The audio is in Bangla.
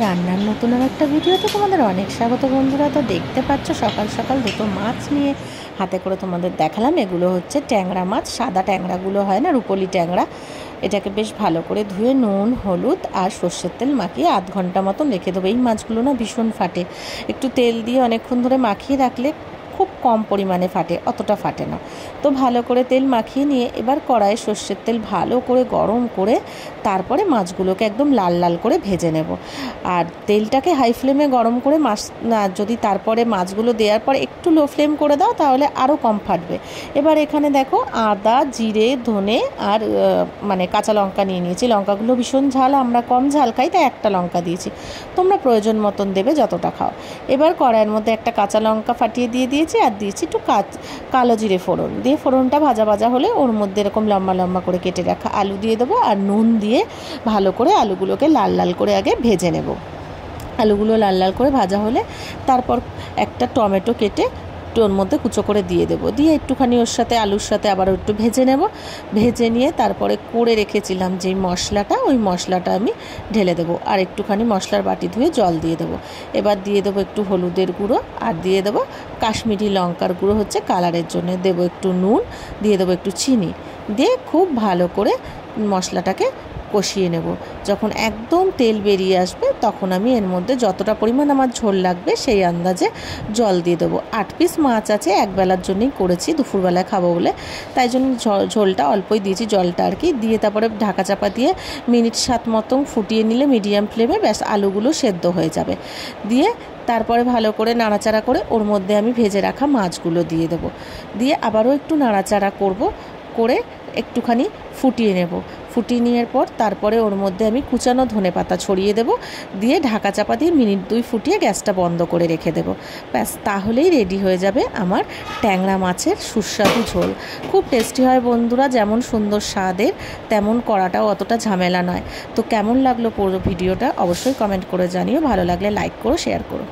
রান্নার নতুন আর একটা ভিডিওতে তোমাদের অনেক স্বাগত বন্ধুরা। তো দেখতে পাচ্ছ সকাল সকাল দুটো মাছ নিয়ে হাতে করে তোমাদের দেখালাম। এগুলো হচ্ছে ট্যাংরা মাছ, সাদা ট্যাংরাগুলো হয় না, রুপোলি ট্যাংরা। এটাকে বেশ ভালো করে ধুয়ে নুন হলুদ আর সর্ষের তেল মাখিয়ে আধ ঘন্টা মতন রেখে দেবো। এই মাছগুলো না ভীষণ ফাটে, একটু তেল দিয়ে অনেকক্ষণ ধরে মাখিয়ে রাখলে খুব কম পরিমাণে ফাটে, অতটা ফাটে না। তো ভালো করে তেল মাখিয়ে নিয়ে এবার কড়াইয়ে সর্ষের তেল ভালো করে গরম করে তারপরে মাছগুলোকে একদম লাল লাল করে ভেজে নেব। আর তেলটাকে হাই ফ্লেমে গরম করে মাছ না, যদি তারপরে মাছগুলো দেওয়ার পর একটু লো ফ্লেম করে দাও তাহলে আরও কম ফাটবে। এবার এখানে দেখো আদা জিরে ধনে আর মানে কাঁচা লঙ্কা নিয়ে নিয়েছি। লঙ্কাগুলো ভীষণ ঝাল, আমরা কম ঝাল খাই তাই একটা লঙ্কা দিয়েছি, তোমরা প্রয়োজন মতন দেবে যতটা খাও। এবার কড়াইয়ের মধ্যে একটা কাঁচা লঙ্কা ফাটিয়ে দিয়ে দিয়েছি আর দিয়েছি একটু কালো জিরে ফোড়ন দিয়ে, ফোড়নটা ভাজা ভাজা হলে ওর মধ্যে এরকম লম্বা লম্বা করে কেটে রাখা আলু দিয়ে দেবো আর নুন দিয়ে ভালো করে আলুগুলোকে লাল লাল করে আগে ভেজে নেব। আলুগুলো লাল লাল করে ভাজা হলে তারপর একটা টমেটো কেটে ওর মধ্যে কুচো করে দিয়ে দেবো, দিয়ে একটুখানি ওর সাথে আলুর সাথে আবারও একটু ভেজে নেব। ভেজে নিয়ে তারপরে করে রেখেছিলাম যেই মশলাটা, ওই মশলাটা আমি ঢেলে দেবো আর একটুখানি মশলার বাটি ধুয়ে জল দিয়ে দেবো। এবার দিয়ে দেবো একটু হলুদের গুঁড়ো আর দিয়ে দেবো কাশ্মীরি লঙ্কার গুঁড়ো, হচ্ছে কালারের জন্য। দেবো একটু নুন, দিয়ে দেবো একটু চিনি, দিয়ে খুব ভালো করে মশলাটাকে কষিয়ে নেব। যখন একদম তেল বেরিয়ে আসবে তখন আমি এর মধ্যে যতটা পরিমাণ আমার ঝোল লাগবে সেই আন্দাজে জল দিয়ে দেবো। 8 পিস মাছ আছে, একবেলার জন্যই করেছি, দুপুরবেলায় খাবো বলে, তাই জন্য ঝোলটা অল্পই দিয়েছি, জলটা আর কি। দিয়ে তারপরে ঢাকা চাপা দিয়ে মিনিট 7 মতন ফুটিয়ে নিলে মিডিয়াম ফ্লেমে ব্যাস আলুগুলো সেদ্ধ হয়ে যাবে। দিয়ে তারপরে ভালো করে নাড়াচাড়া করে ওর মধ্যে আমি ভেজে রাখা মাছগুলো দিয়ে দেবো। দিয়ে আবারও একটু নাড়াচাড়া করে একটুখানি ফুটিয়ে নেব। ফুটিয়ে নেওয়ার পর তারপরে ওর মধ্যে আমি কুচানো ধনেপাতা ছড়িয়ে দেব, দিয়ে ঢাকা চাপা দিয়ে মিনিট 2 ফুটিয়ে গ্যাসটা বন্ধ করে রেখে দেব। ব্যাস তাহলেই রেডি হয়ে যাবে আমার ট্যাংরা মাছের সুস্বাদু ঝোল। খুব টেস্টি হয় বন্ধুরা, যেমন সুন্দর স্বাদের তেমন করাটাও অতটা ঝামেলা নয়। তো কেমন লাগলো পুরো ভিডিওটা অবশ্যই কমেন্ট করে জানিও, ভালো লাগলে লাইক করো, শেয়ার করো।